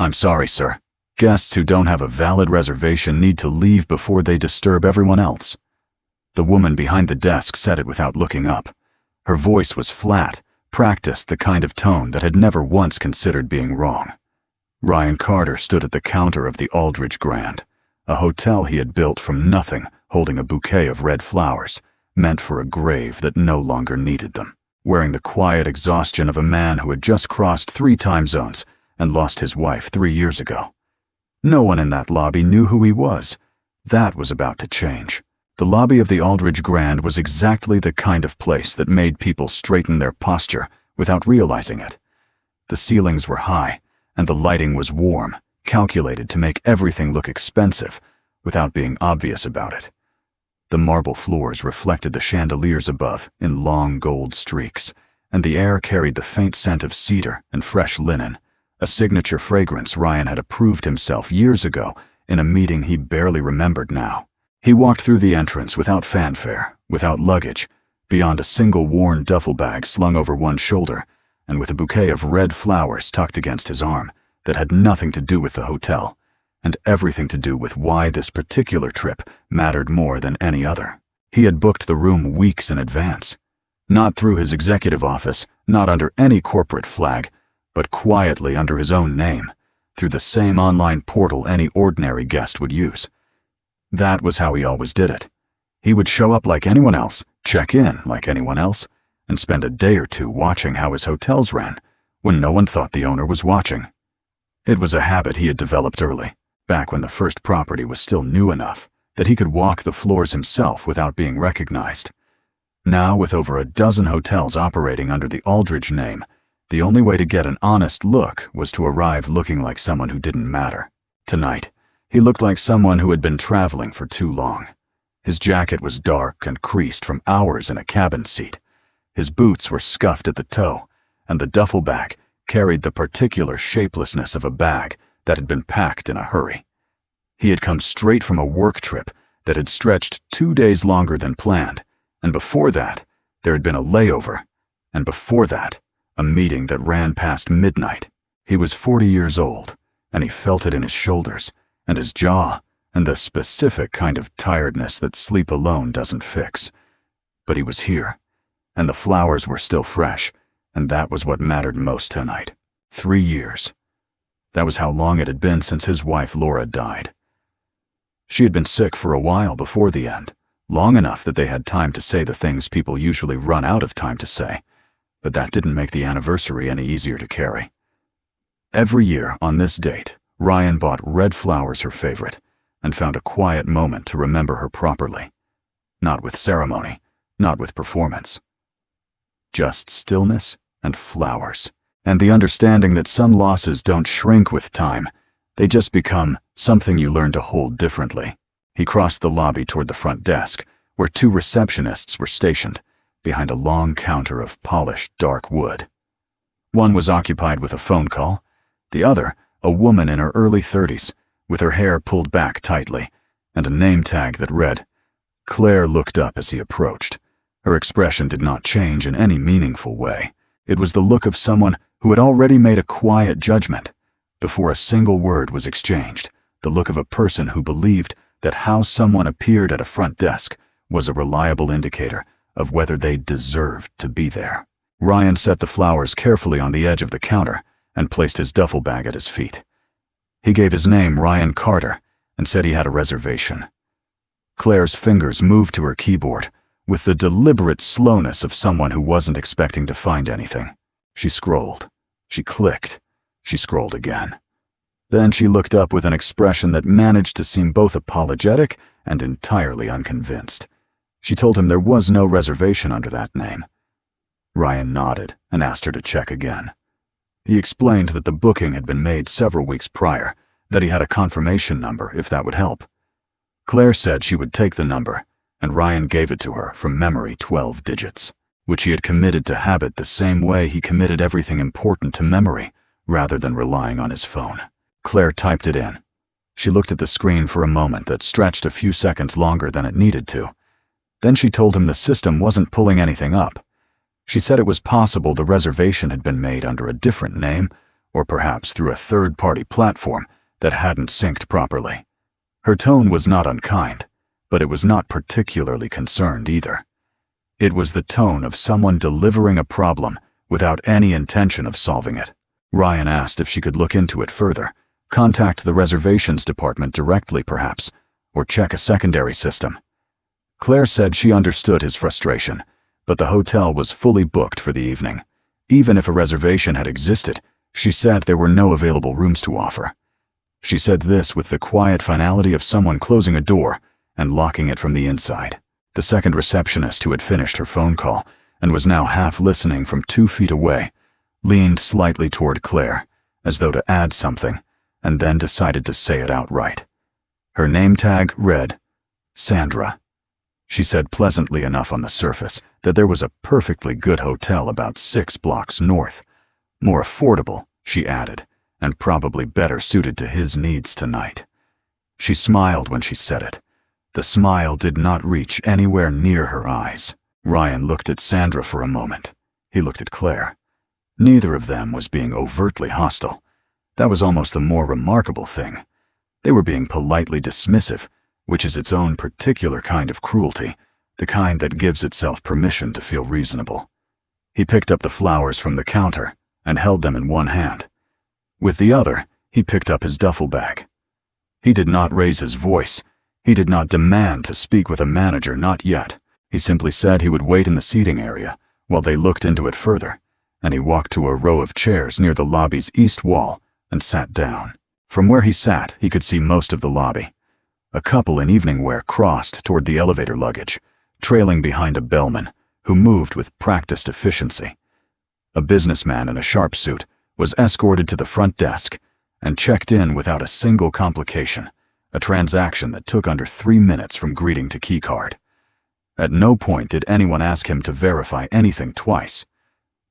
"I'm sorry, sir. Guests who don't have a valid reservation need to leave before they disturb everyone else." The woman behind the desk said it without looking up. Her voice was flat, practiced, the kind of tone that had never once considered being wrong. Ryan Carter stood at the counter of the Aldridge Grand, a hotel he had built from nothing, holding a bouquet of red flowers, meant for a grave that no longer needed them, wearing the quiet exhaustion of a man who had just crossed 3 time zones and lost his wife 3 years ago. No one in that lobby knew who he was. That was about to change. The lobby of the Aldridge Grand was exactly the kind of place that made people straighten their posture without realizing it. The ceilings were high, and the lighting was warm, calculated to make everything look expensive without being obvious about it. The marble floors reflected the chandeliers above in long gold streaks, and the air carried the faint scent of cedar and fresh linen, a signature fragrance Ryan had approved himself years ago in a meeting he barely remembered now. He walked through the entrance without fanfare, without luggage, beyond a single worn duffel bag slung over one shoulder, and with a bouquet of red flowers tucked against his arm that had nothing to do with the hotel, and everything to do with why this particular trip mattered more than any other. He had booked the room weeks in advance, not through his executive office, not under any corporate flag, but quietly under his own name, through the same online portal any ordinary guest would use. That was how he always did it. He would show up like anyone else, check in like anyone else, and spend a day or two watching how his hotels ran when no one thought the owner was watching. It was a habit he had developed early, back when the first property was still new enough that he could walk the floors himself without being recognized. Now, with over a dozen hotels operating under the Aldridge name, the only way to get an honest look was to arrive looking like someone who didn't matter. Tonight, he looked like someone who had been traveling for too long. His jacket was dark and creased from hours in a cabin seat. His boots were scuffed at the toe, and the duffel bag carried the particular shapelessness of a bag that had been packed in a hurry. He had come straight from a work trip that had stretched 2 days longer than planned, and before that, there had been a layover, and before that, a meeting that ran past midnight. He was 40 years old, and he felt it in his shoulders and his jaw, and the specific kind of tiredness that sleep alone doesn't fix. But he was here, and the flowers were still fresh, and that was what mattered most tonight. 3 years. That was how long it had been since his wife Laura died. She had been sick for a while before the end, long enough that they had time to say the things people usually run out of time to say, but that didn't make the anniversary any easier to carry. Every year on this date, Ryan bought red flowers, her favorite, and found a quiet moment to remember her properly. Not with ceremony, not with performance. Just stillness and flowers, and the understanding that some losses don't shrink with time, they just become something you learn to hold differently. He crossed the lobby toward the front desk, where 2 receptionists were stationed, behind a long counter of polished dark wood. One was occupied with a phone call, the other a woman in her early 30s, with her hair pulled back tightly, and a name tag that read. Claire looked up as he approached. Her expression did not change in any meaningful way. It was the look of someone who had already made a quiet judgment before a single word was exchanged, the look of a person who believed that how someone appeared at a front desk was a reliable indicator of whether they deserved to be there. Ryan set the flowers carefully on the edge of the counter and placed his duffel bag at his feet. He gave his name, Ryan Carter, and said he had a reservation. Claire's fingers moved to her keyboard with the deliberate slowness of someone who wasn't expecting to find anything. She scrolled. She clicked. She scrolled again. Then she looked up with an expression that managed to seem both apologetic and entirely unconvinced. She told him there was no reservation under that name. Ryan nodded and asked her to check again. He explained that the booking had been made several weeks prior, that he had a confirmation number if that would help. Claire said she would take the number, and Ryan gave it to her from memory 12 digits, which he had committed to habit the same way he committed everything important to memory, rather than relying on his phone. Claire typed it in. She looked at the screen for a moment that stretched a few seconds longer than it needed to. Then she told him the system wasn't pulling anything up. She said it was possible the reservation had been made under a different name, or perhaps through a third-party platform that hadn't synced properly. Her tone was not unkind, but it was not particularly concerned either. It was the tone of someone delivering a problem without any intention of solving it. Ryan asked if she could look into it further, contact the reservations department directly perhaps, or check a secondary system. Claire said she understood his frustration, but the hotel was fully booked for the evening. Even if a reservation had existed, she said there were no available rooms to offer. She said this with the quiet finality of someone closing a door and locking it from the inside. The second receptionist, who had finished her phone call and was now half listening from 2 feet away, leaned slightly toward Claire, as though to add something, and then decided to say it outright. Her name tag read, Sandra. She said pleasantly enough on the surface that there was a perfectly good hotel about 6 blocks north. More affordable, she added, and probably better suited to his needs tonight. She smiled when she said it. The smile did not reach anywhere near her eyes. Ryan looked at Sandra for a moment. He looked at Claire. Neither of them was being overtly hostile. That was almost the more remarkable thing. They were being politely dismissive, which is its own particular kind of cruelty, the kind that gives itself permission to feel reasonable. He picked up the flowers from the counter and held them in one hand. With the other, he picked up his duffel bag. He did not raise his voice. He did not demand to speak with a manager, not yet. He simply said he would wait in the seating area while they looked into it further, and he walked to a row of chairs near the lobby's east wall and sat down. From where he sat, he could see most of the lobby. A couple in evening wear crossed toward the elevator luggage, trailing behind a bellman who moved with practiced efficiency. A businessman in a sharp suit was escorted to the front desk and checked in without a single complication, a transaction that took under 3 minutes from greeting to keycard. At no point did anyone ask him to verify anything twice.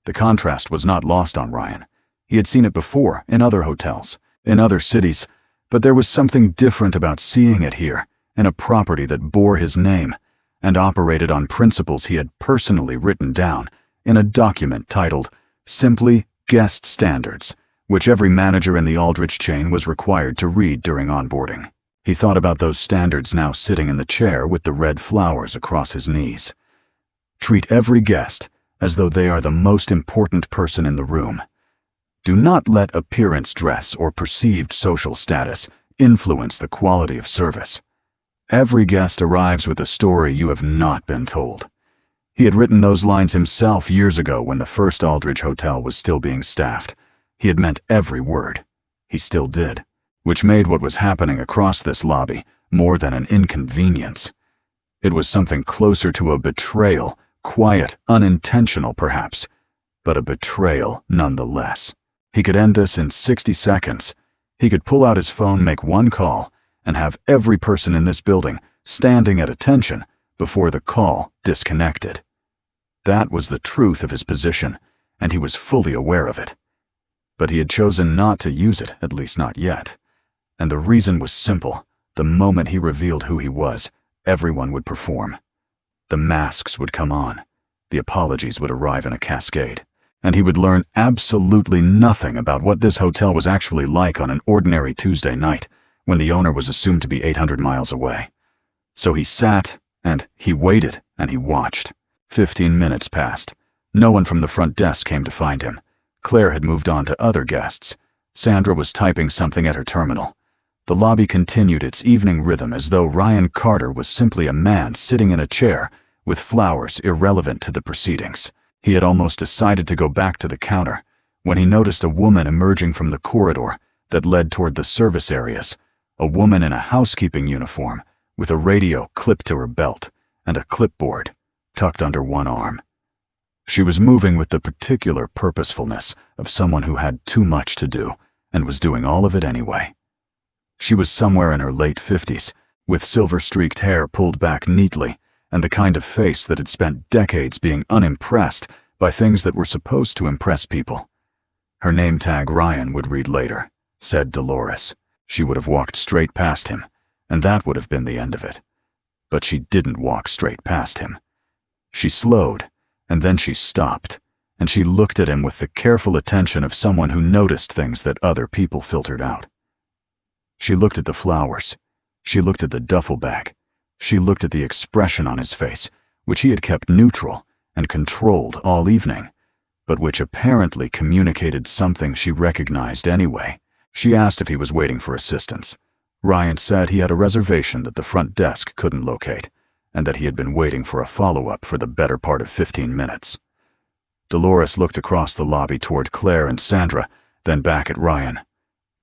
The contrast was not lost on Ryan. He had seen it before in other hotels, in other cities, but there was something different about seeing it here, in a property that bore his name and operated on principles he had personally written down in a document titled Simply Guest Standards, which every manager in the Aldridge chain was required to read during onboarding. He thought about those standards now sitting in the chair with the red flowers across his knees. Treat every guest as though they are the most important person in the room. Do not let appearance, dress, or perceived social status influence the quality of service. Every guest arrives with a story you have not been told. He had written those lines himself years ago when the first Aldridge Hotel was still being staffed. He had meant every word. He still did, which made what was happening across this lobby more than an inconvenience. It was something closer to a betrayal, quiet, unintentional perhaps, but a betrayal nonetheless. He could end this in 60 seconds. He could pull out his phone, make one call, and have every person in this building standing at attention before the call disconnected. That was the truth of his position, and he was fully aware of it. But he had chosen not to use it, at least not yet. And the reason was simple. The moment he revealed who he was, everyone would perform. The masks would come on. The apologies would arrive in a cascade. And he would learn absolutely nothing about what this hotel was actually like on an ordinary Tuesday night, when the owner was assumed to be 800 miles away. So he sat, and he waited, and he watched. 15 minutes passed. No one from the front desk came to find him. Claire had moved on to other guests. Sandra was typing something at her terminal. The lobby continued its evening rhythm as though Ryan Carter was simply a man sitting in a chair with flowers irrelevant to the proceedings. He had almost decided to go back to the counter when he noticed a woman emerging from the corridor that led toward the service areas, a woman in a housekeeping uniform with a radio clipped to her belt and a clipboard tucked under one arm. She was moving with the particular purposefulness of someone who had too much to do and was doing all of it anyway. She was somewhere in her late 50s, with silver-streaked hair pulled back neatly and the kind of face that had spent decades being unimpressed by things that were supposed to impress people. Her name tag Ryan would read later, said Dolores. She would have walked straight past him, and that would have been the end of it. But she didn't walk straight past him. She slowed, and then she stopped, and she looked at him with the careful attention of someone who noticed things that other people filtered out. She looked at the flowers. She looked at the duffel bag. She looked at the expression on his face, which he had kept neutral and controlled all evening, but which apparently communicated something she recognized anyway. She asked if he was waiting for assistance. Ryan said he had a reservation that the front desk couldn't locate, and that he had been waiting for a follow-up for the better part of 15 minutes. Dolores looked across the lobby toward Claire and Sandra, then back at Ryan.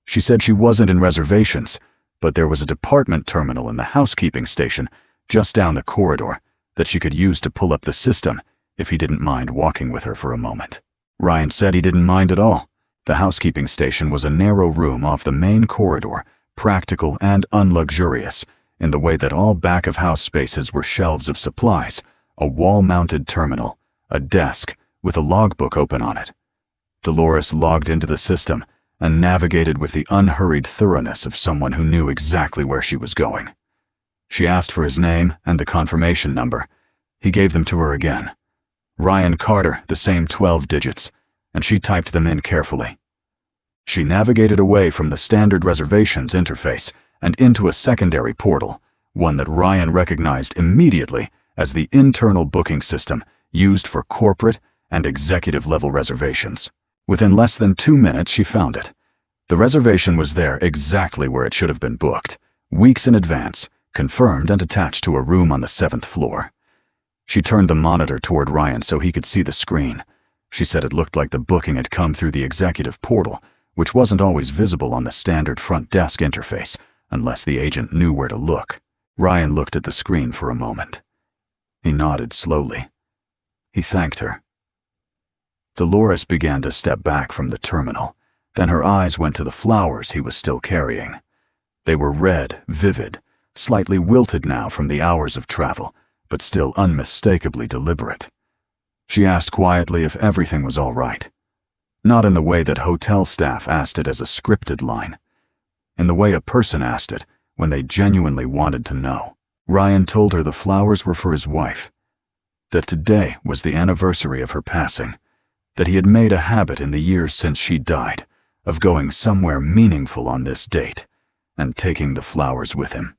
She said she wasn't in reservations, but there was a department terminal in the housekeeping station just down the corridor that she could use to pull up the system if he didn't mind walking with her for a moment. Ryan said he didn't mind at all. The housekeeping station was a narrow room off the main corridor, practical and unluxurious, in the way that all back-of-house spaces were shelves of supplies, a wall-mounted terminal, a desk with a logbook open on it. Dolores logged into the system and navigated with the unhurried thoroughness of someone who knew exactly where she was going. She asked for his name and the confirmation number. He gave them to her again. Ryan Carter, the same 12 digits, and she typed them in carefully. She navigated away from the standard reservations interface and into a secondary portal, one that Ryan recognized immediately as the internal booking system used for corporate and executive-level reservations. Within less than 2 minutes, she found it. The reservation was there exactly where it should have been booked, weeks in advance, confirmed and attached to a room on the 7th floor. She turned the monitor toward Ryan so he could see the screen. She said it looked like the booking had come through the executive portal, which wasn't always visible on the standard front desk interface, unless the agent knew where to look. Ryan looked at the screen for a moment. He nodded slowly. He thanked her. Dolores began to step back from the terminal. Then her eyes went to the flowers he was still carrying. They were red, vivid, slightly wilted now from the hours of travel, but still unmistakably deliberate. She asked quietly if everything was all right. Not in the way that hotel staff asked it as a scripted line. In the way a person asked it when they genuinely wanted to know. Ryan told her the flowers were for his wife, that today was the anniversary of her passing, that he had made a habit in the years since she died of going somewhere meaningful on this date and taking the flowers with him.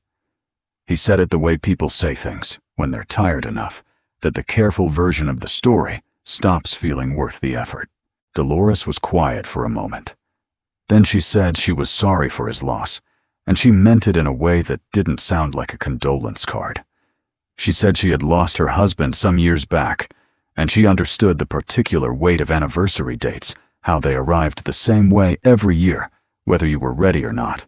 He said it the way people say things when they're tired enough that the careful version of the story stops feeling worth the effort. Dolores was quiet for a moment. Then she said she was sorry for his loss, and she meant it in a way that didn't sound like a condolence card. She said she had lost her husband some years back, and she understood the particular weight of anniversary dates, how they arrived the same way every year, whether you were ready or not.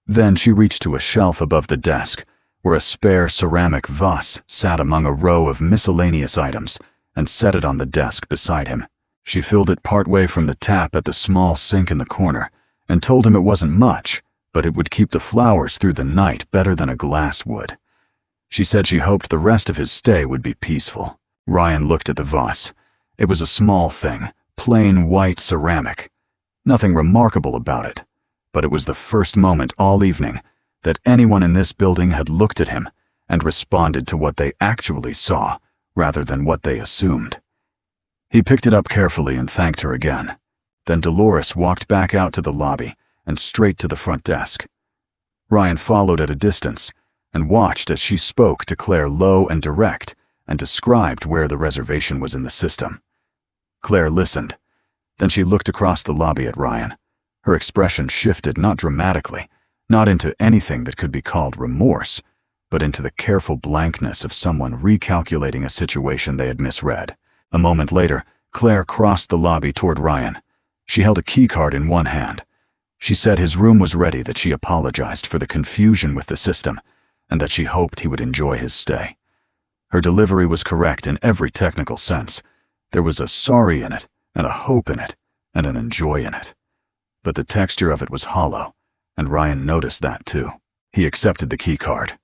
Then she reached to a shelf above the desk, where a spare ceramic vase sat among a row of miscellaneous items, and set it on the desk beside him. She filled it partway from the tap at the small sink in the corner, and told him it wasn't much, but it would keep the flowers through the night better than a glass would. She said she hoped the rest of his stay would be peaceful. Ryan looked at the vase. It was a small thing, plain white ceramic. Nothing remarkable about it, but it was the first moment all evening that anyone in this building had looked at him and responded to what they actually saw rather than what they assumed. He picked it up carefully and thanked her again. Then Dolores walked back out to the lobby and straight to the front desk. Ryan followed at a distance and watched as she spoke to Claire low and direct and described where the reservation was in the system. Claire listened. Then she looked across the lobby at Ryan. Her expression shifted not dramatically, not into anything that could be called remorse, but into the careful blankness of someone recalculating a situation they had misread. A moment later, Claire crossed the lobby toward Ryan. She held a keycard in one hand. She said his room was ready, that she apologized for the confusion with the system, and that she hoped he would enjoy his stay. Her delivery was correct in every technical sense. There was a sorry in it, and a hope in it, and an enjoy in it. But the texture of it was hollow, and Ryan noticed that too. He accepted the keycard.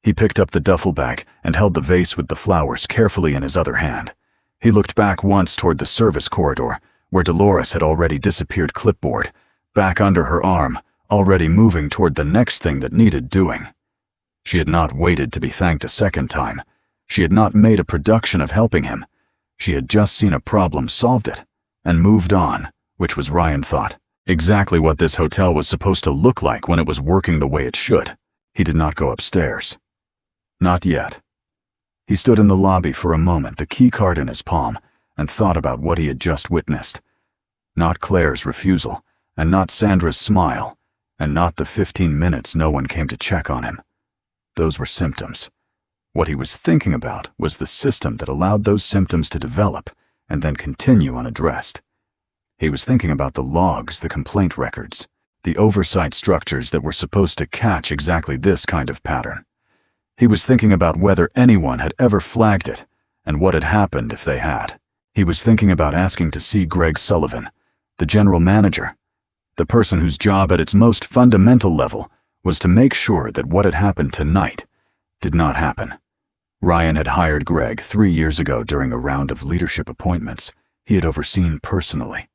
He picked up the duffel bag and held the vase with the flowers carefully in his other hand. He looked back once toward the service corridor, where Dolores had already disappeared clipboard, back under her arm, already moving toward the next thing that needed doing. She had not waited to be thanked a second time. She had not made a production of helping him. She had just seen a problem, solved it, and moved on, which was, Ryan thought, exactly what this hotel was supposed to look like when it was working the way it should. He did not go upstairs. Not yet. He stood in the lobby for a moment, the key card in his palm, and thought about what he had just witnessed. Not Claire's refusal, and not Sandra's smile, and not the 15 minutes no one came to check on him. Those were symptoms. What he was thinking about was the system that allowed those symptoms to develop and then continue unaddressed. He was thinking about the logs, the complaint records, the oversight structures that were supposed to catch exactly this kind of pattern. He was thinking about whether anyone had ever flagged it and what had happened if they had. He was thinking about asking to see Greg Sullivan, the general manager, the person whose job at its most fundamental level was to make sure that what had happened tonight did not happen. Ryan had hired Greg 3 years ago during a round of leadership appointments he had overseen personally.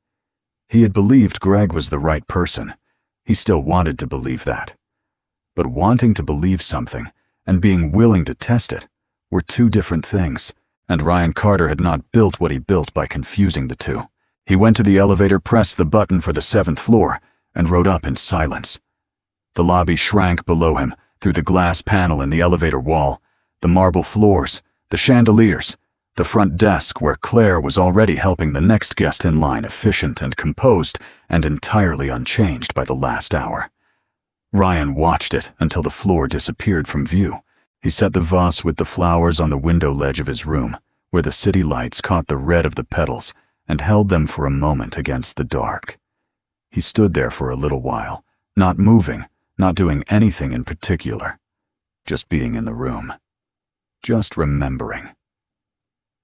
He had believed Greg was the right person. He still wanted to believe that. But wanting to believe something and being willing to test it were two different things, and Ryan Carter had not built what he built by confusing the two. He went to the elevator, pressed the button for the 7th floor, and rode up in silence. The lobby shrank below him through the glass panel in the elevator wall, the marble floors, the chandeliers, the front desk where Claire was already helping the next guest in line, efficient and composed and entirely unchanged by the last hour. Ryan watched it until the floor disappeared from view. He set the vase with the flowers on the window ledge of his room, where the city lights caught the red of the petals, and held them for a moment against the dark. He stood there for a little while, not moving, not doing anything in particular, just being in the room, just remembering.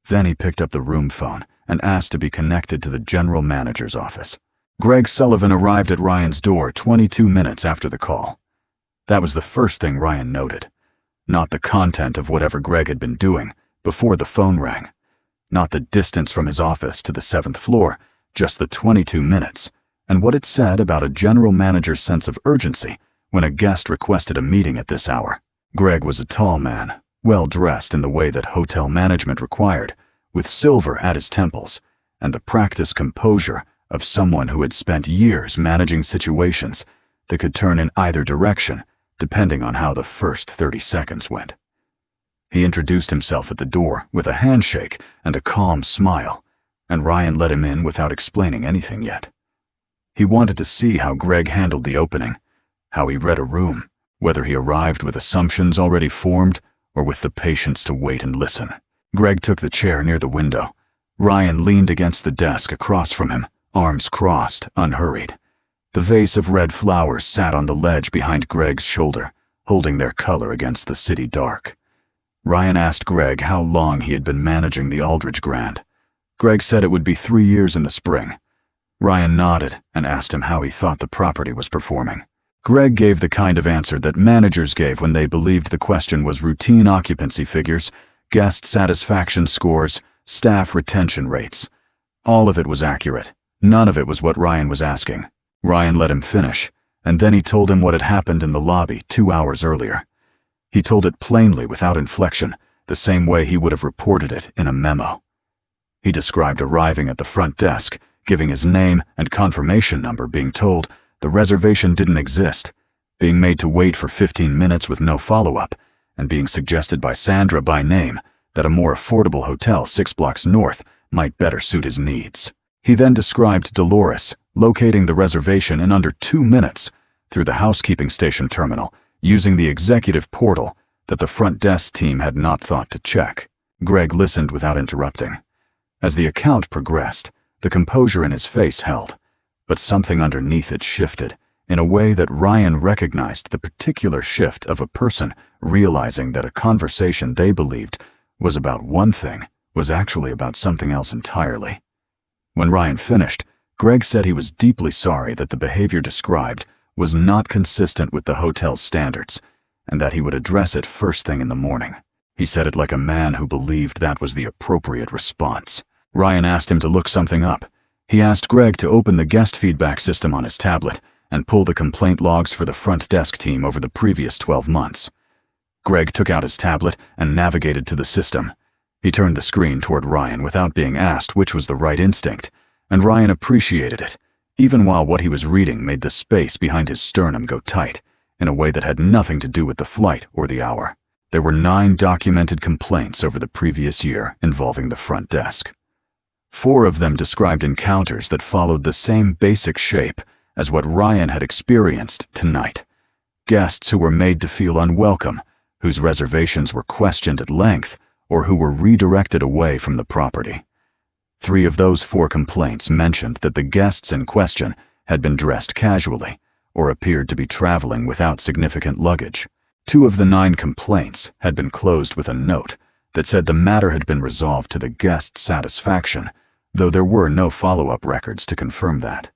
Then he picked up the room phone and asked to be connected to the general manager's office. Greg Sullivan arrived at Ryan's door 22 minutes after the call. That was the first thing Ryan noted. Not the content of whatever Greg had been doing before the phone rang. Not the distance from his office to the 7th floor, just the 22 minutes, and what it said about a general manager's sense of urgency when a guest requested a meeting at this hour. Greg was a tall man, well-dressed in the way that hotel management required, with silver at his temples, and the practiced composure of someone who had spent years managing situations that could turn in either direction, depending on how the first 30 seconds went. He introduced himself at the door with a handshake and a calm smile, and Ryan let him in without explaining anything yet. He wanted to see how Greg handled the opening, how he read a room, whether he arrived with assumptions already formed or with the patience to wait and listen. Greg took the chair near the window. Ryan leaned against the desk across from him, arms crossed, unhurried. The vase of red flowers sat on the ledge behind Greg's shoulder, holding their color against the city dark. Ryan asked Greg how long he had been managing the Aldridge Grand. Greg said it would be 3 years in the spring. Ryan nodded and asked him how he thought the property was performing. Greg gave the kind of answer that managers gave when they believed the question was routine occupancy figures, guest satisfaction scores, staff retention rates. All of it was accurate. None of it was what Ryan was asking. Ryan let him finish, and then he told him what had happened in the lobby 2 hours earlier. He told it plainly, without inflection, the same way he would have reported it in a memo. He described arriving at the front desk, giving his name and confirmation number, being told the reservation didn't exist, being made to wait for 15 minutes with no follow-up, and being suggested by Sandra by name that a more affordable hotel 6 blocks north might better suit his needs. He then described Dolores locating the reservation in under 2 minutes through the housekeeping station terminal, using the executive portal that the front desk team had not thought to check. Greg listened without interrupting. As the account progressed, the composure in his face held, but something underneath it shifted in a way that Ryan recognized the particular shift of a person realizing that a conversation they believed was about one thing was actually about something else entirely. When Ryan finished, Greg said he was deeply sorry that the behavior described was not consistent with the hotel's standards, and that he would address it first thing in the morning. He said it like a man who believed that was the appropriate response. Ryan asked him to look something up. He asked Greg to open the guest feedback system on his tablet and pull the complaint logs for the front desk team over the previous 12 months. Greg took out his tablet and navigated to the system. He turned the screen toward Ryan without being asked, which was the right instinct, and Ryan appreciated it, even while what he was reading made the space behind his sternum go tight, in a way that had nothing to do with the flight or the hour. There were 9 documented complaints over the previous year involving the front desk. 4 of them described encounters that followed the same basic shape as what Ryan had experienced tonight. Guests who were made to feel unwelcome, whose reservations were questioned at length, or who were redirected away from the property. 3 of those 4 complaints mentioned that the guests in question had been dressed casually or appeared to be traveling without significant luggage. 2 of the 9 complaints had been closed with a note that said the matter had been resolved to the guest's satisfaction, though there were no follow-up records to confirm that.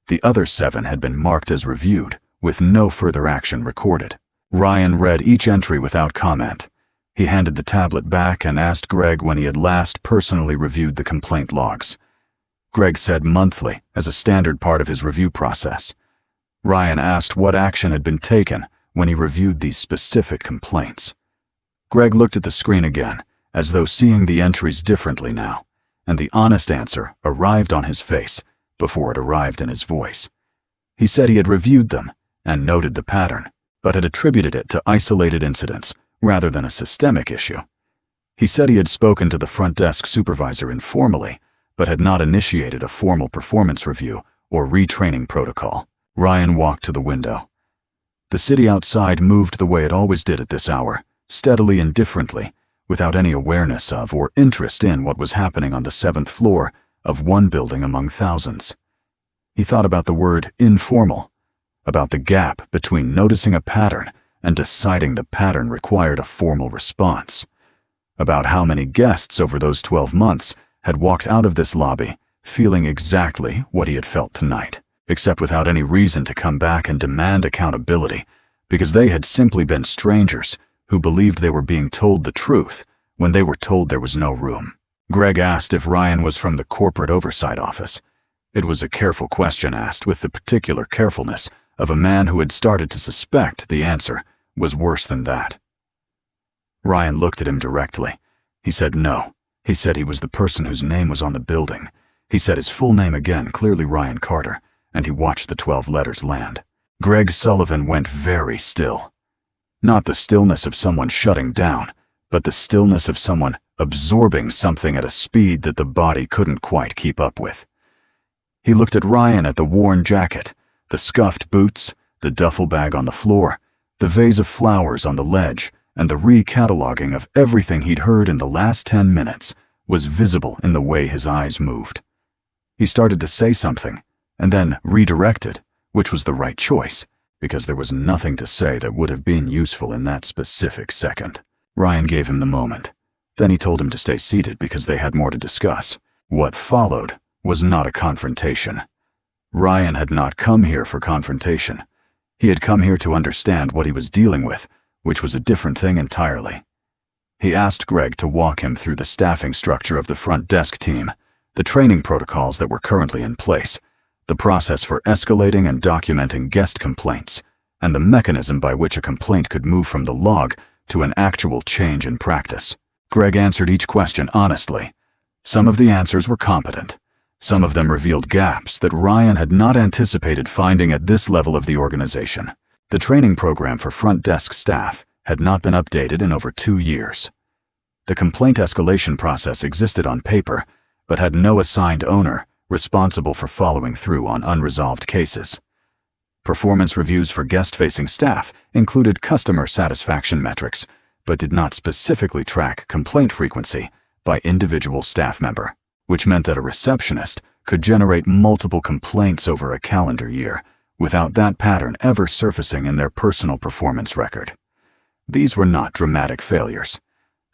The other 7 had been marked as reviewed, with no further action recorded. Ryan read each entry without comment. He handed the tablet back and asked Greg when he had last personally reviewed the complaint logs. Greg said monthly, as a standard part of his review process. Ryan asked what action had been taken when he reviewed these specific complaints. Greg looked at the screen again, as though seeing the entries differently now, and the honest answer arrived on his face before it arrived in his voice. He said he had reviewed them and noted the pattern, but had attributed it to isolated incidents rather than a systemic issue. He said he had spoken to the front desk supervisor informally, but had not initiated a formal performance review or retraining protocol. Ryan walked to the window. The city outside moved the way it always did at this hour, steadily and differently, without any awareness of or interest in what was happening on the 7th floor of one building among thousands. He thought about the word informal, about the gap between noticing a pattern and deciding the pattern required a formal response, about how many guests over those 12 months had walked out of this lobby feeling exactly what he had felt tonight, except without any reason to come back and demand accountability, because they had simply been strangers who believed they were being told the truth when they were told there was no room. Greg asked if Ryan was from the corporate oversight office. It was a careful question asked with the particular carefulness of a man who had started to suspect the answer was worse than that. Ryan looked at him directly. He said no. He said he was the person whose name was on the building. He said his full name again, clearly Ryan Carter, and he watched the 12 letters land. Greg Sullivan went very still. Not the stillness of someone shutting down, but the stillness of someone absorbing something at a speed that the body couldn't quite keep up with. He looked at Ryan at the worn jacket, the scuffed boots, the duffel bag on the floor, the vase of flowers on the ledge, and the re-cataloging of everything he'd heard in the last 10 minutes was visible in the way his eyes moved. He started to say something, and then redirected, which was the right choice, because there was nothing to say that would have been useful in that specific second. Ryan gave him the moment. Then he told him to stay seated because they had more to discuss. What followed was not a confrontation. Ryan had not come here for confrontation. He had come here to understand what he was dealing with, which was a different thing entirely. He asked Greg to walk him through the staffing structure of the front desk team, the training protocols that were currently in place, the process for escalating and documenting guest complaints, and the mechanism by which a complaint could move from the log to an actual change in practice. Greg answered each question honestly. Some of the answers were competent. Some of them revealed gaps that Ryan had not anticipated finding at this level of the organization. The training program for front desk staff had not been updated in over 2 years. The complaint escalation process existed on paper, but had no assigned owner responsible for following through on unresolved cases. Performance reviews for guest-facing staff included customer satisfaction metrics, but did not specifically track complaint frequency by individual staff member, which meant that a receptionist could generate multiple complaints over a calendar year without that pattern ever surfacing in their personal performance record. These were not dramatic failures.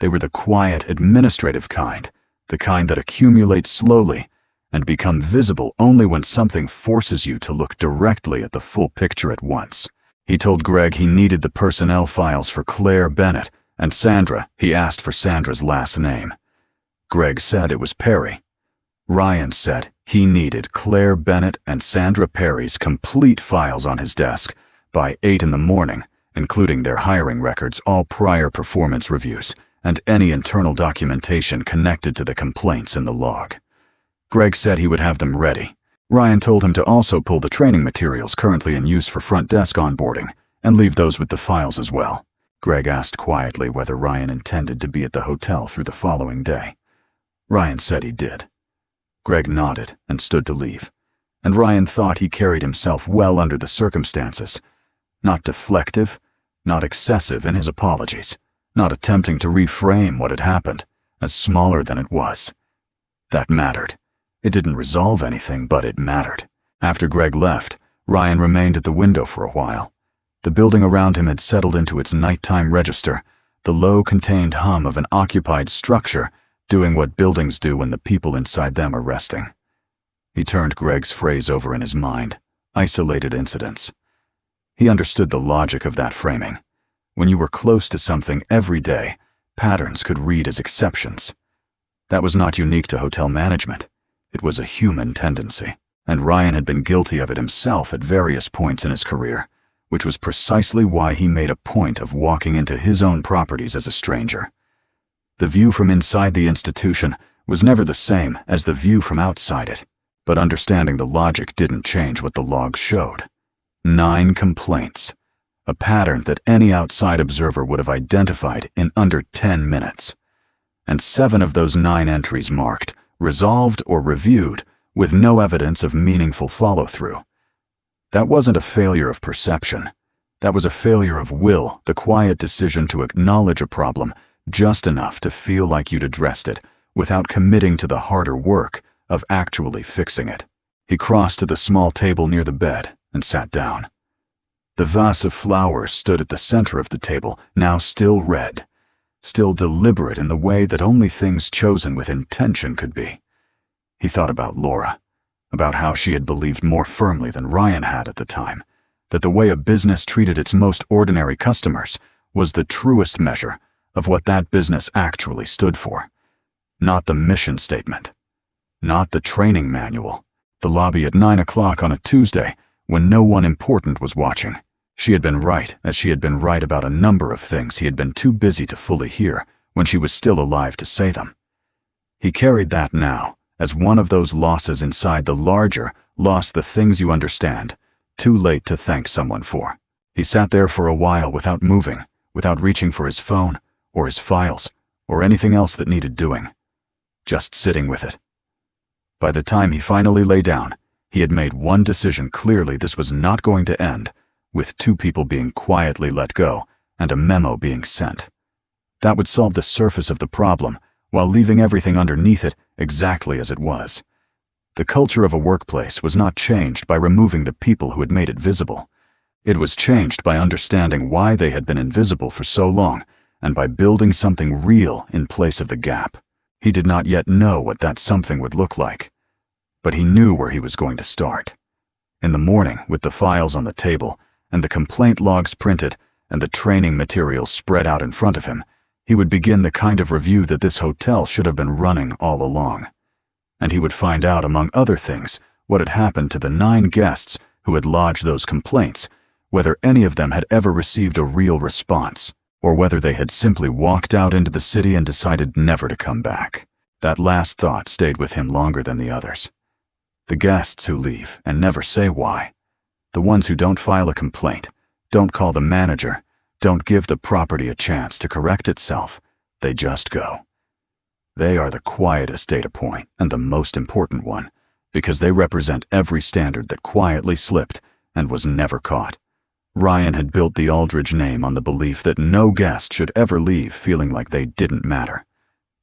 They were the quiet, administrative kind, the kind that accumulates slowly and become visible only when something forces you to look directly at the full picture at once. He told Greg he needed the personnel files for Claire Bennett and Sandra. He asked for Sandra's last name. Greg said it was Perry. Ryan said he needed Claire Bennett and Sandra Perry's complete files on his desk by 8 in the morning, including their hiring records, all prior performance reviews, and any internal documentation connected to the complaints in the log. Greg said he would have them ready. Ryan told him to also pull the training materials currently in use for front desk onboarding and leave those with the files as well. Greg asked quietly whether Ryan intended to be at the hotel through the following day. Ryan said he did. Greg nodded and stood to leave, and Ryan thought he carried himself well under the circumstances. Not deflective, not excessive in his apologies, not attempting to reframe what had happened as smaller than it was. That mattered. It didn't resolve anything, but it mattered. After Greg left, Ryan remained at the window for a while. The building around him had settled into its nighttime register, the low contained hum of an occupied structure doing what buildings do when the people inside them are resting. He turned Greg's phrase over in his mind, isolated incidents. He understood the logic of that framing. When you were close to something every day, patterns could read as exceptions. That was not unique to hotel management. It was a human tendency, and Ryan had been guilty of it himself at various points in his career, which was precisely why he made a point of walking into his own properties as a stranger. The view from inside the institution was never the same as the view from outside it, but understanding the logic didn't change what the logs showed. 9 complaints, a pattern that any outside observer would have identified in under 10 minutes. And 7 of those 9 entries marked, resolved or reviewed, with no evidence of meaningful follow-through. That wasn't a failure of perception. That was a failure of will, the quiet decision to acknowledge a problem just enough to feel like you'd addressed it, without committing to the harder work of actually fixing it. He crossed to the small table near the bed and sat down. The vase of flowers stood at the center of the table, now still red, still deliberate in the way that only things chosen with intention could be. He thought about Laura, about how she had believed more firmly than Ryan had at the time, that the way a business treated its most ordinary customers was the truest measure of what that business actually stood for. Not the mission statement, not the training manual, the lobby at 9 o'clock on a Tuesday when no one important was watching. She had been right, as she had been right about a number of things he had been too busy to fully hear when she was still alive to say them. He carried that now as one of those losses inside the larger, lost the things you understand, too late to thank someone for. He sat there for a while without moving, without reaching for his phone, or his files, or anything else that needed doing. Just sitting with it. By the time he finally lay down, he had made one decision clearly: this was not going to end with 2 people being quietly let go and a memo being sent. That would solve the surface of the problem while leaving everything underneath it exactly as it was. The culture of a workplace was not changed by removing the people who had made it visible. It was changed by understanding why they had been invisible for so long and by building something real in place of the gap. He did not yet know what that something would look like, but he knew where he was going to start. In the morning, with the files on the table and the complaint logs printed and the training materials spread out in front of him, he would begin the kind of review that this hotel should have been running all along. And he would find out, among other things, what had happened to the 9 guests who had lodged those complaints, whether any of them had ever received a real response, or whether they had simply walked out into the city and decided never to come back. That last thought stayed with him longer than the others. The guests who leave and never say why. The ones who don't file a complaint, don't call the manager, don't give the property a chance to correct itself. They just go. They are the quietest data point and the most important one, because they represent every standard that quietly slipped and was never caught. Ryan had built the Aldridge name on the belief that no guest should ever leave feeling like they didn't matter.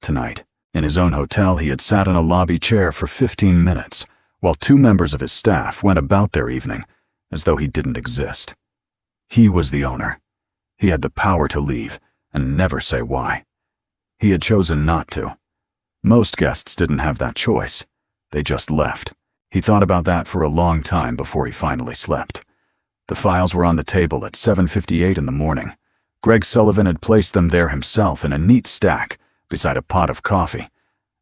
Tonight, in his own hotel, he had sat in a lobby chair for 15 minutes, while 2 members of his staff went about their evening as though he didn't exist. He was the owner. He had the power to leave and never say why. He had chosen not to. Most guests didn't have that choice. They just left. He thought about that for a long time before he finally slept. The files were on the table at 7:58 in the morning. Greg Sullivan had placed them there himself in a neat stack beside a pot of coffee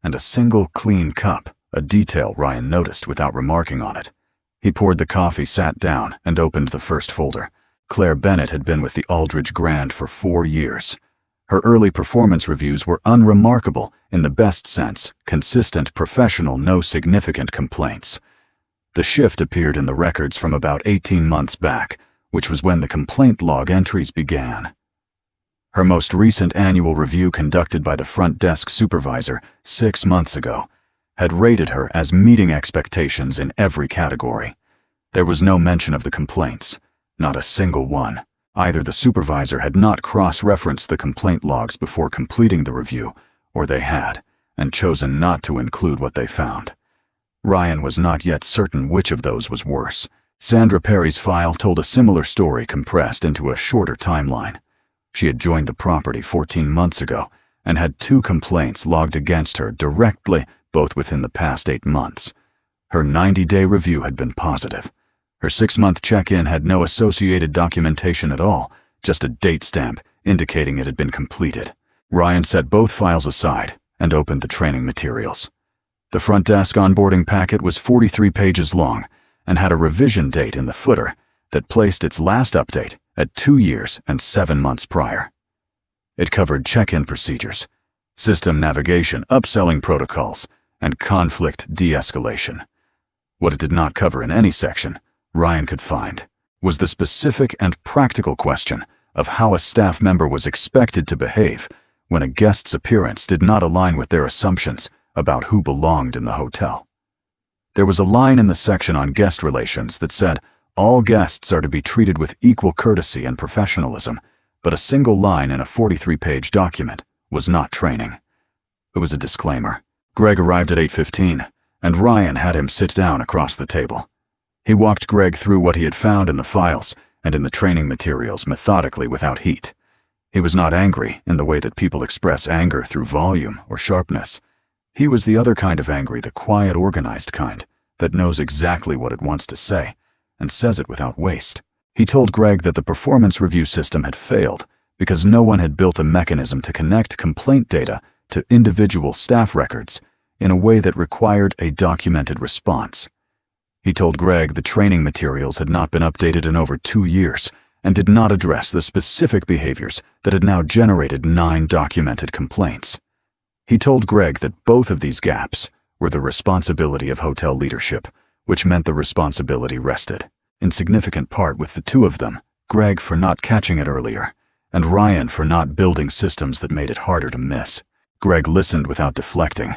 and a single clean cup, a detail Ryan noticed without remarking on it. He poured the coffee, sat down, and opened the first folder. Claire Bennett had been with the Aldridge Grand for 4 years. Her early performance reviews were unremarkable in the best sense, consistent, professional, no significant complaints. The shift appeared in the records from about 18 months back, which was when the complaint log entries began. Her most recent annual review, conducted by the front desk supervisor 6 months ago, had rated her as meeting expectations in every category. There was no mention of the complaints, not a single one. Either the supervisor had not cross-referenced the complaint logs before completing the review, or they had, and chosen not to include what they found. Ryan was not yet certain which of those was worse. Sandra Perry's file told a similar story compressed into a shorter timeline. She had joined the property 14 months ago and had 2 complaints logged against her directly, both within the past 8 months. Her 90-day review had been positive. Her 6-month check-in had no associated documentation at all, just a date stamp indicating it had been completed. Ryan set both files aside and opened the training materials. The front desk onboarding packet was 43 pages long and had a revision date in the footer that placed its last update at 2 years and 7 months prior. It covered check-in procedures, system navigation, upselling protocols, and conflict de-escalation. What it did not cover in any section Ryan could find was the specific and practical question of how a staff member was expected to behave when a guest's appearance did not align with their assumptions about who belonged in the hotel. There was a line in the section on guest relations that said all guests are to be treated with equal courtesy and professionalism, but a single line in a 43-page document was not training. It was a disclaimer. Greg arrived at 8:15, and Ryan had him sit down across the table. He walked Greg through what he had found in the files and in the training materials methodically without heat. He was not angry in the way that people express anger through volume or sharpness. He was the other kind of angry, the quiet, organized kind that knows exactly what it wants to say and says it without waste. He told Greg that the performance review system had failed because no one had built a mechanism to connect complaint data to individual staff records in a way that required a documented response. He told Greg the training materials had not been updated in over 2 years and did not address the specific behaviors that had now generated 9 documented complaints. He told Greg that both of these gaps were the responsibility of hotel leadership, which meant the responsibility rested, in significant part, with the 2 of them, Greg for not catching it earlier, and Ryan for not building systems that made it harder to miss. Greg listened without deflecting.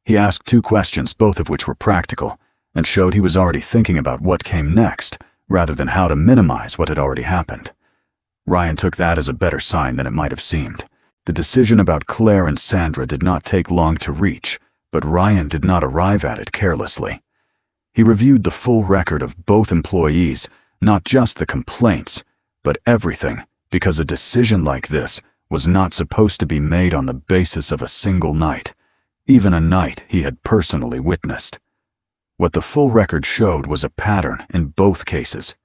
He asked 2 questions, both of which were practical, and showed he was already thinking about what came next, rather than how to minimize what had already happened. Ryan took that as a better sign than it might have seemed. The decision about Claire and Sandra did not take long to reach, but Ryan did not arrive at it carelessly. He reviewed the full record of both employees, not just the complaints, but everything, because a decision like this was not supposed to be made on the basis of a single night, even a night he had personally witnessed. What the full record showed was a pattern in both cases,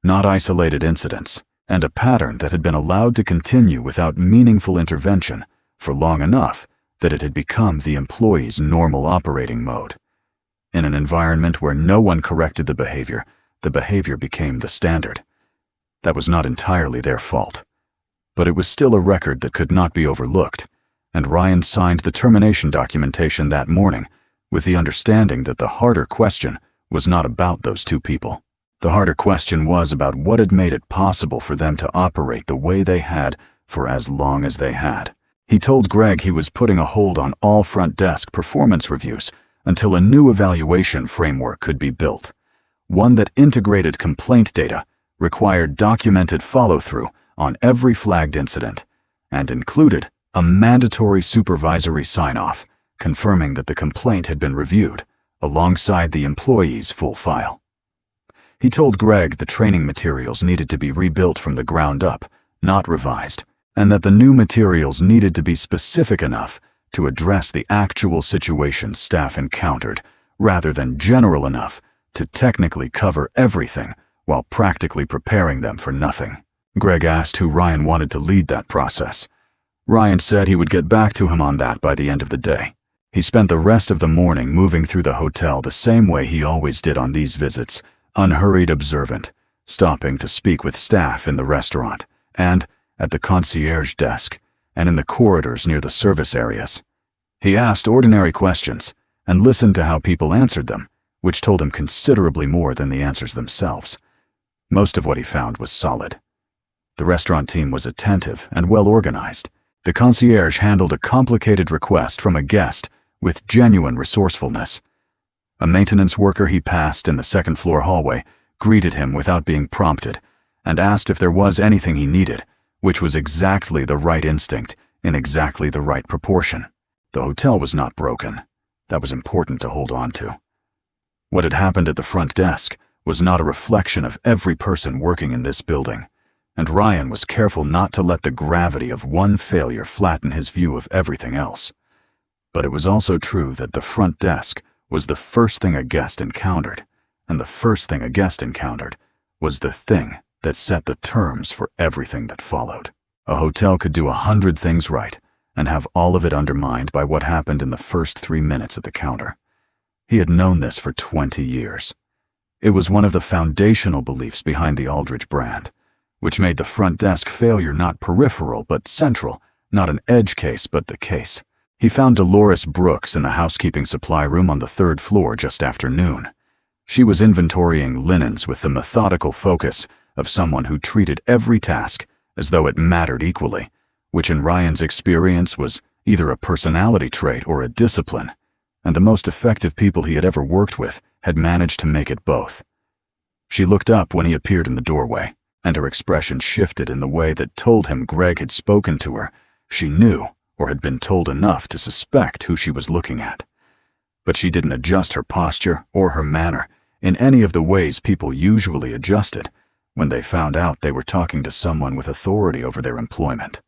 not isolated incidents, and a pattern that had been allowed to continue without meaningful intervention for long enough that it had become the employee's normal operating mode. In an environment where no one corrected the behavior became the standard. That was not entirely their fault, but it was still a record that could not be overlooked, and Ryan signed the termination documentation that morning with the understanding that the harder question was not about those 2 people. The harder question was about what had made it possible for them to operate the way they had for as long as they had. He told Greg he was putting a hold on all front desk performance reviews until a new evaluation framework could be built, one that integrated complaint data, required documented follow-through on every flagged incident, and included a mandatory supervisory sign-off confirming that the complaint had been reviewed alongside the employee's full file. He told Greg the training materials needed to be rebuilt from the ground up, not revised, and that the new materials needed to be specific enough to address the actual situation staff encountered, rather than general enough to technically cover everything while practically preparing them for nothing. Greg asked who Ryan wanted to lead that process. Ryan said he would get back to him on that by the end of the day. He spent the rest of the morning moving through the hotel the same way he always did on these visits, unhurried, observant, stopping to speak with staff in the restaurant and at the concierge desk, and in the corridors near the service areas. He asked ordinary questions and listened to how people answered them, which told him considerably more than the answers themselves. Most of what he found was solid. The restaurant team was attentive and well organized. The concierge handled a complicated request from a guest with genuine resourcefulness. A maintenance worker he passed in the second-floor hallway greeted him without being prompted and asked if there was anything he needed, which was exactly the right instinct in exactly the right proportion. The hotel was not broken. That was important to hold on to. What had happened at the front desk was not a reflection of every person working in this building, and Ryan was careful not to let the gravity of one failure flatten his view of everything else. But it was also true that the front desk was the first thing a guest encountered, and the first thing a guest encountered was the thing that set the terms for everything that followed. A hotel could do 100 things right and have all of it undermined by what happened in the first 3 minutes at the counter. He had known this for 20 years. It was one of the foundational beliefs behind the Aldridge brand, which made the front desk failure not peripheral but central, not an edge case but the case. He found Dolores Brooks in the housekeeping supply room on the 3rd floor just after noon. She was inventorying linens with the methodical focus of someone who treated every task as though it mattered equally, which in Ryan's experience was either a personality trait or a discipline, and the most effective people he had ever worked with had managed to make it both. She looked up when he appeared in the doorway, and her expression shifted in the way that told him Greg had spoken to her. She knew, or had been told enough to suspect who she was looking at. But she didn't adjust her posture or her manner in any of the ways people usually adjusted when they found out they were talking to someone with authority over their employment.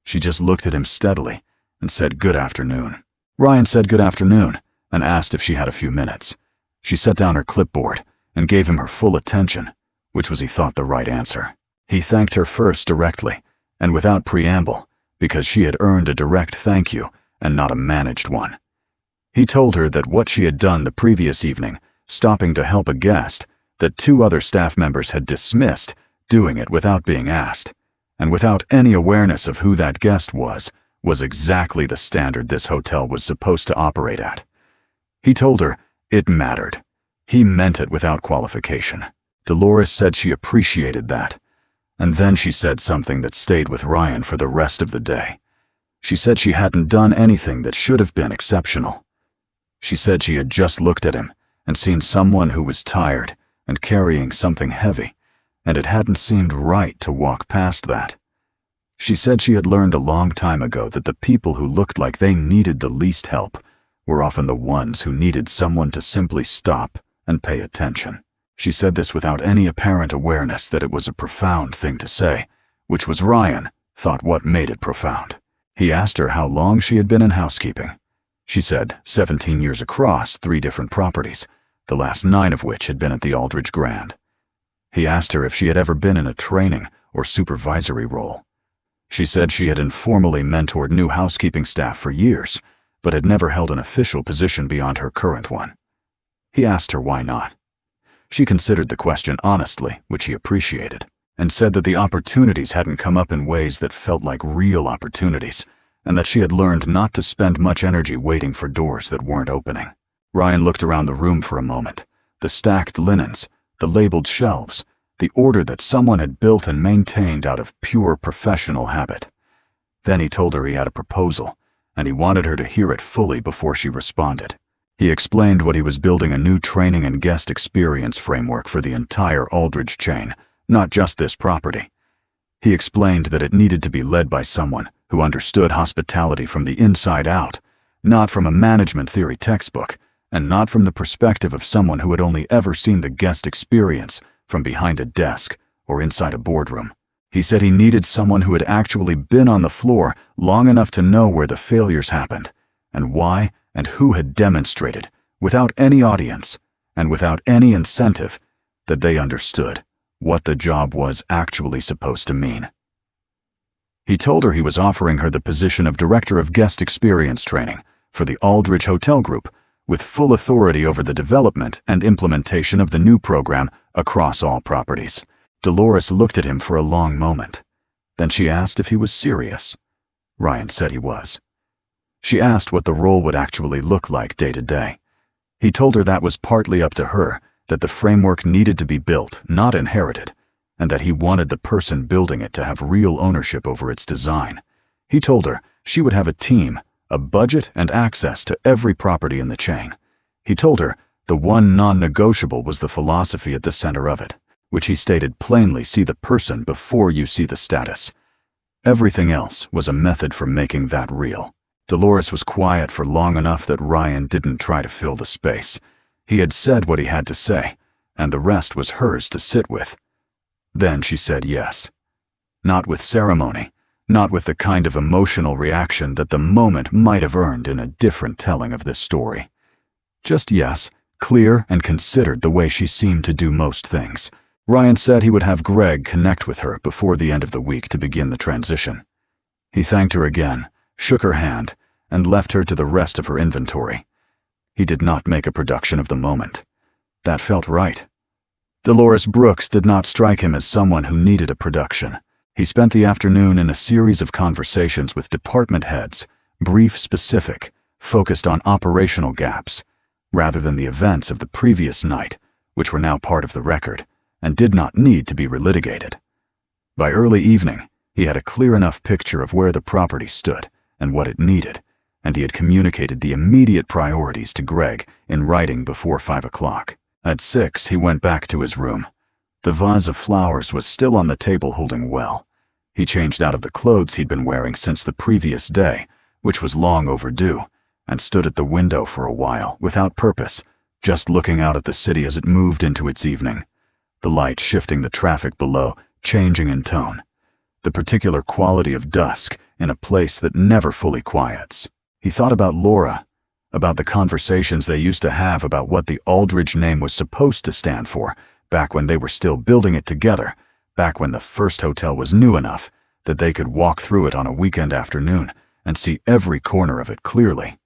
She just looked at him steadily and said good afternoon. Ryan said good afternoon and asked if she had a few minutes. She set down her clipboard and gave him her full attention, which was, he thought, the right answer. He thanked her first directly and without preamble, because she had earned a direct thank you and not a managed one. He told her that what she had done the previous evening, stopping to help a guest that 2 other staff members had dismissed, doing it without being asked, and without any awareness of who that guest was exactly the standard this hotel was supposed to operate at. He told her it mattered. He meant it without qualification. Dolores said she appreciated that. And then she said something that stayed with Ryan for the rest of the day. She said she hadn't done anything that should have been exceptional. She said she had just looked at him and seen someone who was tired and carrying something heavy, and it hadn't seemed right to walk past that. She said she had learned a long time ago that the people who looked like they needed the least help were often the ones who needed someone to simply stop and pay attention. She said this without any apparent awareness that it was a profound thing to say, which was, Ryan thought, what made it profound. He asked her how long she had been in housekeeping. She said 17 years across 3 different properties, the last 9 of which had been at the Aldridge Grand. He asked her if she had ever been in a training or supervisory role. She said she had informally mentored new housekeeping staff for years, but had never held an official position beyond her current one. He asked her why not. She considered the question honestly, which he appreciated, and said that the opportunities hadn't come up in ways that felt like real opportunities, and that she had learned not to spend much energy waiting for doors that weren't opening. Ryan looked around the room for a moment. The stacked linens, the labeled shelves, the order that someone had built and maintained out of pure professional habit. Then he told her he had a proposal, and he wanted her to hear it fully before she responded. He explained what he was building, a new training and guest experience framework for the entire Aldridge chain, not just this property. He explained that it needed to be led by someone who understood hospitality from the inside out, not from a management theory textbook, and not from the perspective of someone who had only ever seen the guest experience from behind a desk or inside a boardroom. He said he needed someone who had actually been on the floor long enough to know where the failures happened, and why and who had demonstrated, without any audience and without any incentive, that they understood what the job was actually supposed to mean. He told her he was offering her the position of Director of Guest Experience Training for the Aldridge Hotel Group, with full authority over the development and implementation of the new program across all properties. Dolores looked at him for a long moment. Then she asked if he was serious. Ryan said he was. She asked what the role would actually look like day to day. He told her that was partly up to her, that the framework needed to be built, not inherited, and that he wanted the person building it to have real ownership over its design. He told her she would have a team, a budget, and access to every property in the chain. He told her the one non-negotiable was the philosophy at the center of it, which he stated plainly: see the person before you see the status. Everything else was a method for making that real. Dolores was quiet for long enough that Ryan didn't try to fill the space. He had said what he had to say, and the rest was hers to sit with. Then she said yes. Not with ceremony, not with the kind of emotional reaction that the moment might have earned in a different telling of this story. Just yes, clear and considered, the way she seemed to do most things. Ryan said he would have Greg connect with her before the end of the week to begin the transition. He thanked her again, shook her hand, and left her to the rest of her inventory. He did not make a production of the moment. That felt right. Dolores Brooks did not strike him as someone who needed a production. He spent the afternoon in a series of conversations with department heads, brief, specific, focused on operational gaps, rather than the events of the previous night, which were now part of the record, and did not need to be relitigated. By early evening, he had a clear enough picture of where the property stood and what it needed, and he had communicated the immediate priorities to Greg in writing before 5 o'clock. At 6, he went back to his room. The vase of flowers was still on the table, holding well. He changed out of the clothes he'd been wearing since the previous day, which was long overdue, and stood at the window for a while, without purpose, just looking out at the city as it moved into its evening. The light shifting the traffic below, changing in tone. The particular quality of dusk in a place that never fully quiets. He thought about Laura, about the conversations they used to have about what the Aldridge name was supposed to stand for, back when they were still building it together, back when the first hotel was new enough that they could walk through it on a weekend afternoon and see every corner of it clearly.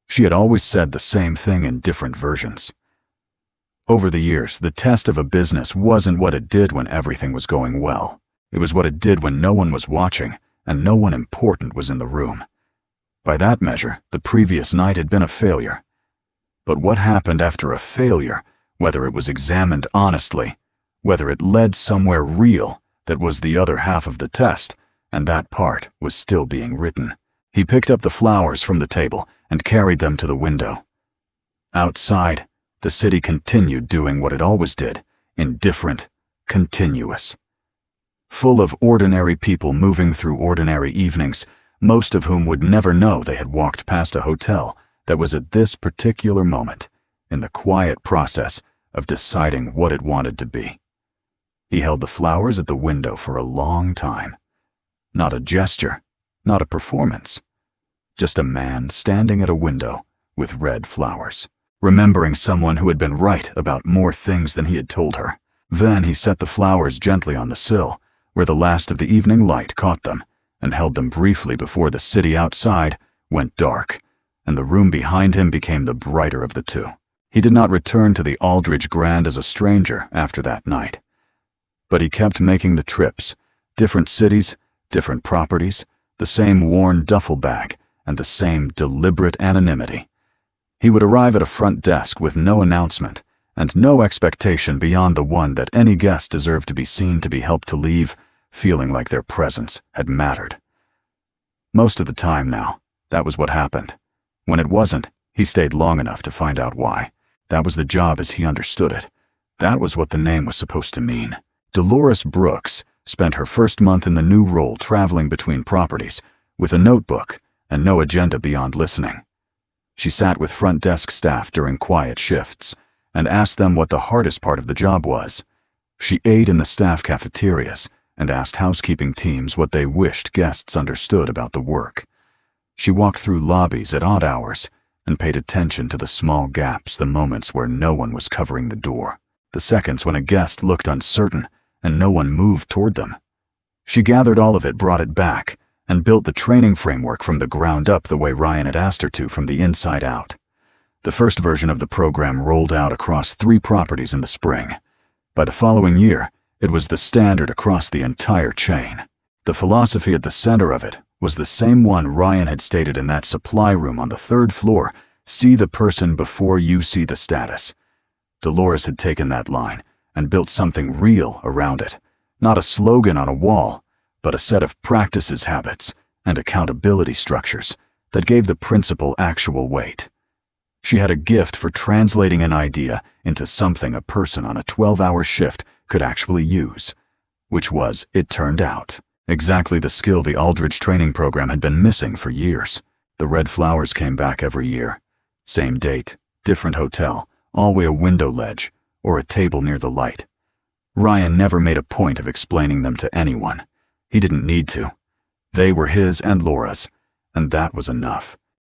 She had always said the same thing in different versions. Over the years, the test of a business wasn't what it did when everything was going well. It was what it did when no one was watching and no one important was in the room. By that measure, the previous night had been a failure. But what happened after a failure, whether it was examined honestly, whether it led somewhere real, that was the other half of the test, and that part was still being written. He picked up the flowers from the table and carried them to the window. Outside, the city continued doing what it always did, indifferent, continuous. Full of ordinary people moving through ordinary evenings, most of whom would never know they had walked past a hotel that was at this particular moment in the quiet process of deciding what it wanted to be. He held the flowers at the window for a long time. Not a gesture, not a performance. Just a man standing at a window with red flowers, remembering someone who had been right about more things than he had told her. Then he set the flowers gently on the sill, where the last of the evening light caught them, and held them briefly before the city outside went dark, and the room behind him became the brighter of the two. He did not return to the Aldridge Grand as a stranger after that night. But he kept making the trips, different cities, different properties, the same worn duffel bag, and the same deliberate anonymity. He would arrive at a front desk with no announcement, and no expectation beyond the one that any guest deserved to be seen to be helped to leave, feeling like their presence had mattered. Most of the time now, that was what happened. When it wasn't, he stayed long enough to find out why. That was the job as he understood it. That was what the name was supposed to mean. Dolores Brooks spent her first month in the new role traveling between properties, with a notebook and no agenda beyond listening. She sat with front desk staff during quiet shifts and asked them what the hardest part of the job was. She ate in the staff cafeterias and asked housekeeping teams what they wished guests understood about the work. She walked through lobbies at odd hours and paid attention to the small gaps, the moments where no one was covering the door, the seconds when a guest looked uncertain and no one moved toward them. She gathered all of it, brought it back, and built the training framework from the ground up the way Ryan had asked her to, from the inside out. The first version of the program rolled out across 3 properties in the spring. By the following year, it was the standard across the entire chain. The philosophy at the center of it was the same one Ryan had stated in that supply room on the 3rd floor: see the person before you see the status. Dolores had taken that line and built something real around it. Not a slogan on a wall, but a set of practices, habits, and accountability structures that gave the principle actual weight. She had a gift for translating an idea into something a person on a 12-hour shift could actually use, which was, it turned out, exactly the skill the Aldridge training program had been missing for years. The red flowers came back every year. Same date, different hotel, always a window ledge or a table near the light. Ryan never made a point of explaining them to anyone. He didn't need to. They were his and Laura's, and that was enough.